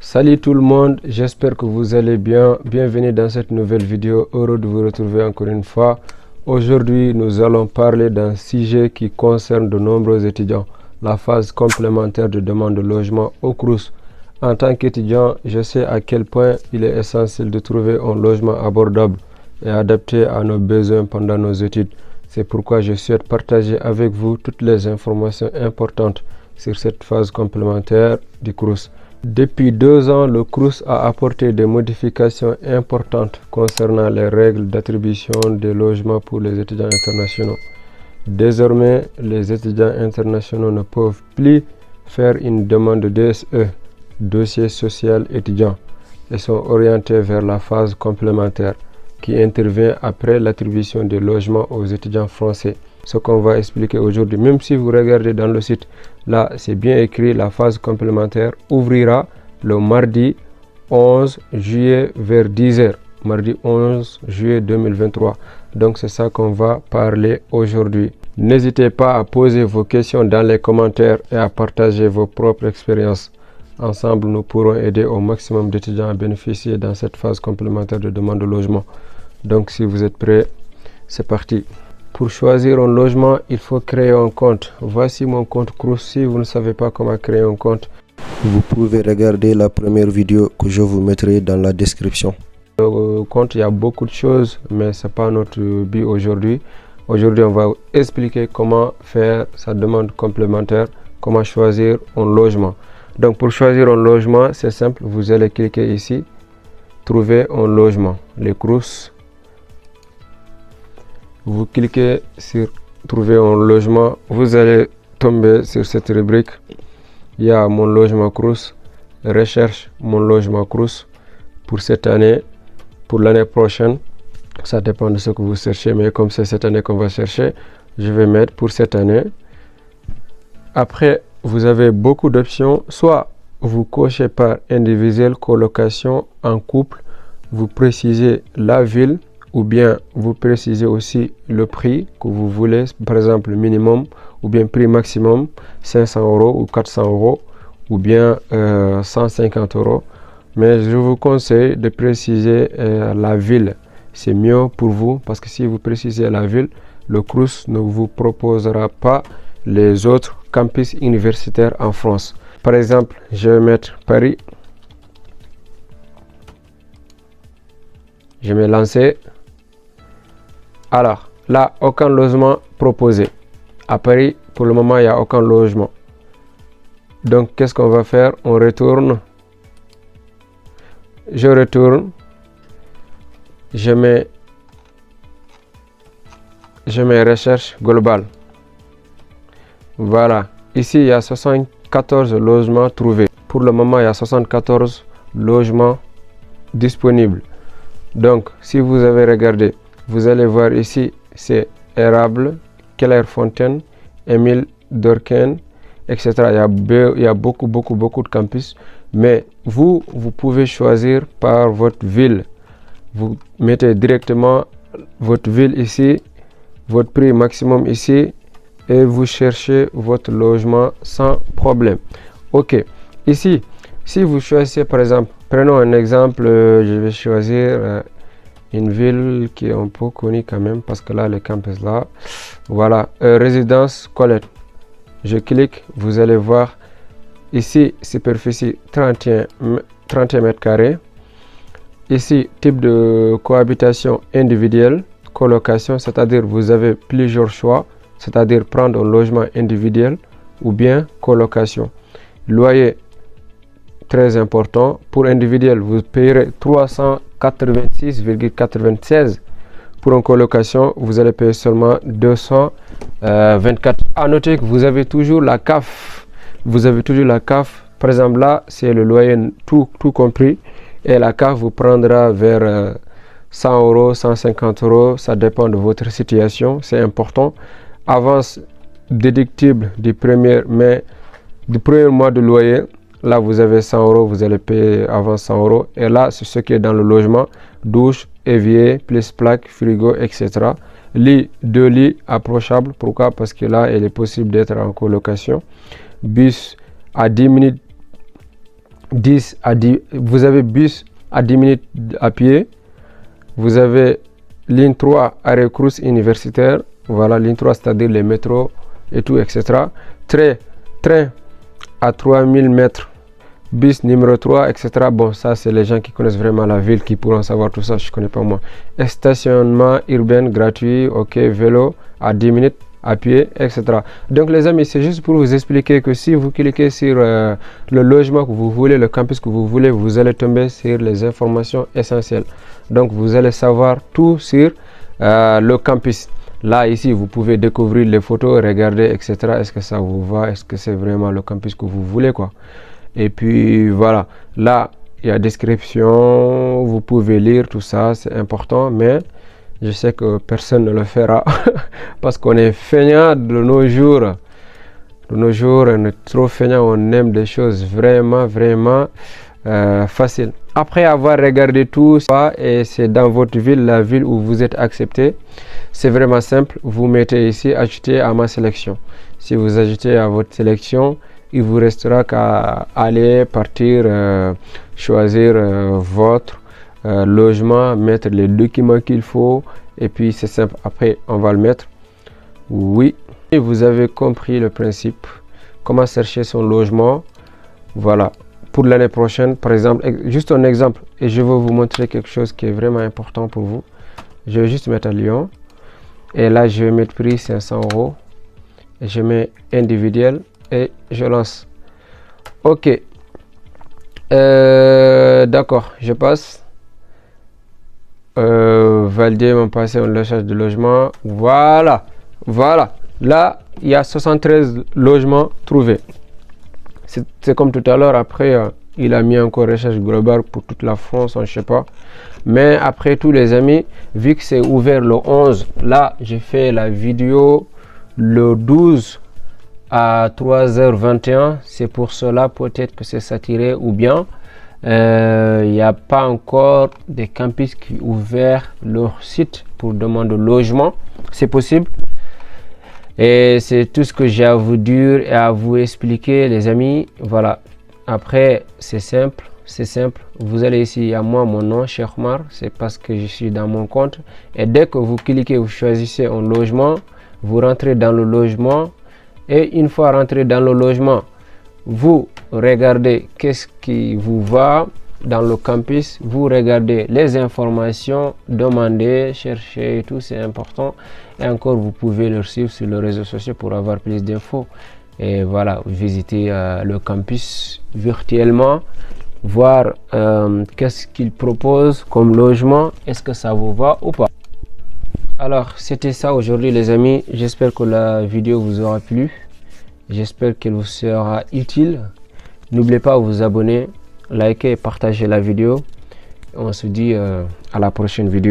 Salut tout le monde, j'espère que vous allez bien. Bienvenue dans cette nouvelle vidéo. Heureux de vous retrouver encore une fois. Aujourd'hui, nous allons parler d'un sujet qui concerne de nombreux étudiants, la phase complémentaire de demande de logement au Crous. En tant qu'étudiant, je sais à quel point il est essentiel de trouver un logement abordable et adapté à nos besoins pendant nos études. C'est pourquoi je souhaite partager avec vous toutes les informations importantes sur cette phase complémentaire du Crous. Depuis 2 ans, le Crous a apporté des modifications importantes concernant les règles d'attribution des logements pour les étudiants internationaux. Désormais, les étudiants internationaux ne peuvent plus faire une demande de DSE, dossier social étudiant, et sont orientés vers la phase complémentaire qui intervient après l'attribution des logements aux étudiants français. Ce qu'on va expliquer aujourd'hui, même si vous regardez dans le site, là c'est bien écrit, la phase complémentaire ouvrira le mardi 11 juillet vers 10h, mardi 11 juillet 2023. Donc c'est ça qu'on va parler aujourd'hui. N'hésitez pas à poser vos questions dans les commentaires et à partager vos propres expériences. Ensemble, nous pourrons aider au maximum d'étudiants à bénéficier dans cette phase complémentaire de demande de logement. Donc si vous êtes prêts, c'est parti. Pour choisir un logement, il faut créer un compte. Voici mon compte Crous. Si vous ne savez pas comment créer un compte, vous pouvez regarder la première vidéo que je vous mettrai dans la description. Le compte, il y a beaucoup de choses, mais ce n'est pas notre but aujourd'hui. Aujourd'hui, on va expliquer comment faire sa demande complémentaire, comment choisir un logement. Donc pour choisir un logement, c'est simple. Vous allez cliquer ici, trouver un logement, les Crous. Vous cliquez sur trouver un logement, vous allez tomber sur cette rubrique. Il y a mon logement Crous, recherche mon logement Crous pour cette année, pour l'année prochaine. Ça dépend de ce que vous cherchez, mais comme c'est cette année qu'on va chercher, je vais mettre pour cette année. Après, vous avez beaucoup d'options. Soit vous cochez par individuel, colocation, en couple, vous précisez la ville, ou bien vous précisez aussi le prix que vous voulez, par exemple minimum ou bien prix maximum 500 € ou 400 €, ou bien 150 €. Mais je vous conseille de préciser la ville. C'est mieux pour vous parce que si vous précisez la ville, le Crous ne vous proposera pas les autres campus universitaires en France. Par exemple, je vais mettre Paris. Je vais lancer. Alors, là, aucun logement proposé. À Paris, pour le moment, il n'y a aucun logement. Donc, qu'est-ce qu'on va faire? On retourne. Je retourne. Je mets recherche globale. Voilà. Ici, il y a 74 logements trouvés. Pour le moment, il y a 74 logements disponibles. Donc, si vous avez regardé, vous allez voir ici, c'est Érable, Clairefontaine, Émile Durkheim, etc. Il y a beaucoup de campus. Mais vous pouvez choisir par votre ville. Vous mettez directement votre ville ici, votre prix maximum ici, et vous cherchez votre logement sans problème. Ok, ici, si vous choisissez par exemple, prenons un exemple, je vais choisir une ville qui est un peu connue quand même, parce que là, le campus là, voilà, résidence Colette. Je clique, vous allez voir, ici, superficie 31 mètres carrés. Ici, type de cohabitation individuelle, colocation, c'est-à-dire vous avez plusieurs choix, c'est-à-dire prendre un logement individuel ou bien colocation. Loyer, très important. Pour individuel, vous payerez 386,96. Pour une colocation, vous allez payer seulement 224. À noter que vous avez toujours la CAF. Vous avez toujours la CAF. Par exemple, là, c'est le loyer tout compris. Et la CAF vous prendra vers 100 €, 150 €. Ça dépend de votre situation. C'est important. Avance déductible du premier mois de loyer. Là, vous avez 100 €, vous allez payer avant 100 €. Et là, c'est ce qui est dans le logement. Douche, évier, plus plaque, frigo, etc. Lit, 2 lits approchables. Pourquoi? Parce que là, il est possible d'être en colocation. Bus à 10 minutes vous avez bus à 10 minutes à pied. Vous avez ligne 3 arrêt Crous universitaire. Voilà, ligne 3, c'est-à-dire les métros et tout, etc. Train à 3000 mètres. Bus numéro 3, etc. Bon, ça, c'est les gens qui connaissent vraiment la ville qui pourront savoir tout ça. Je ne connais pas moi. Stationnement urbain gratuit. Ok, vélo à 10 minutes à pied, etc. Donc les amis, c'est juste pour vous expliquer que si vous cliquez sur le logement que vous voulez, le campus que vous voulez, vous allez tomber sur les informations essentielles. Donc vous allez savoir tout sur le campus. Là, ici, vous pouvez découvrir les photos, regarder, etc. Est-ce que ça vous va? Est-ce que c'est vraiment le campus que vous voulez, quoi? Et puis voilà, là, il y a description, vous pouvez lire tout ça, c'est important, mais je sais que personne ne le fera parce qu'on est feignant de nos jours. De nos jours, on est trop feignant, on aime des choses vraiment faciles. Après avoir regardé tout ça, et c'est dans votre ville, la ville où vous êtes accepté, c'est vraiment simple. Vous mettez ici, ajouter à ma sélection. Si vous ajoutez à votre sélection, il vous restera qu'à aller, partir, choisir votre logement, mettre les documents qu'il faut, et puis c'est simple. Après, on va le mettre. Oui, et vous avez compris le principe. Comment chercher son logement. Voilà. Pour l'année prochaine, par exemple, juste un exemple, et je vais vous montrer quelque chose qui est vraiment important pour vous. Je vais juste mettre à Lyon, et là, je vais mettre prix 500 €. Et je mets individuel, et je lance. Ok. D'accord, je passe. Valider mon passé en recherche de logement. Voilà. Là, il y a 73 logements trouvés. C'est comme tout à l'heure. Après, il a mis encore recherche globale pour toute la France, je ne sais pas. Mais après tout, les amis, vu que c'est ouvert le 11, là, j'ai fait la vidéo le 12 à 3h21. C'est pour cela peut-être que c'est saturé, ou bien il n'y a pas encore des campus qui ont ouvert leur site pour demander logement. C'est possible. Et c'est tout ce que j'ai à vous dire et à vous expliquer, les amis. Voilà. Après, c'est simple. Vous allez ici à moi, mon nom, Cheikh Omar. C'est parce que je suis dans mon compte. Et dès que vous cliquez, vous choisissez un logement. Vous rentrez dans le logement. Et une fois rentré dans le logement, vous regardez qu'est-ce qui vous va dans le campus, vous regardez les informations, demandez, cherchez et tout, c'est important. Et encore, vous pouvez le suivre sur les réseaux sociaux pour avoir plus d'infos. Et voilà, visiter le campus virtuellement, voir qu'est-ce qu'il propose comme logement, est-ce que ça vous va ou pas. Alors, c'était ça aujourd'hui, les amis. J'espère que la vidéo vous aura plu. J'espère qu'elle vous sera utile. N'oubliez pas de vous abonner, liker et partager la vidéo. On se dit à la prochaine vidéo.